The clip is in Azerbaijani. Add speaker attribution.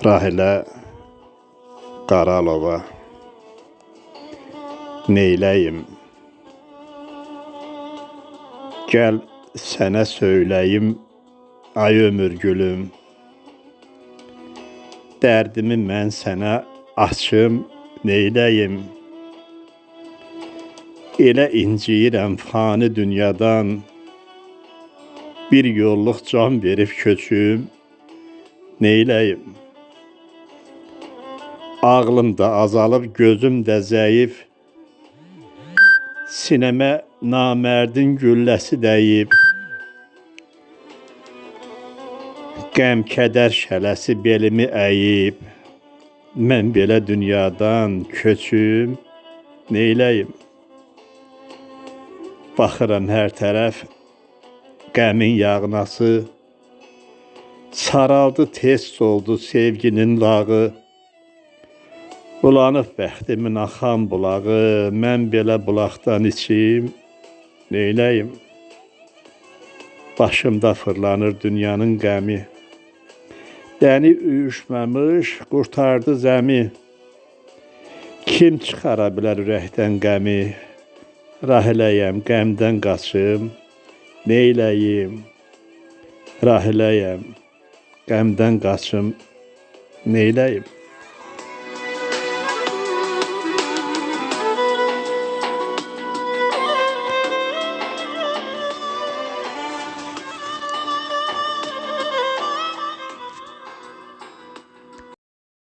Speaker 1: Rahilə Qaralova. Neyləyim? Gəl sənə söyləyim, ay ömür gülüm. Dərdimi mən sənə açım, neyləyim? Elə inciyirəm fani dünyadan, bir yolluq can verib köçüm, neyləyim? Ağlım da azalıb, gözüm də zəif, sinəmə namərdin gülləsi dəyib. Qəm, kədər şələsi belimi əyib, mən belə dünyadan köçüm, neyləyim? Baxıram hər tərəf qəmin yağnası, saraldı, tez oldu sevginin lağı. Bulanıb bəxtimin axan bulağı, mən belə bulaqdan içim, neyləyim? Başımda fırlanır dünyanın qəmi, dəni uyuşmamış qurtardı zəmi. Kim çıxara bilər ürəkdən qəmi? Rahiləyəm, qəmdən qaçım, neyləyim? Rahiləyəm, qəmdən qaçım, neyləyim?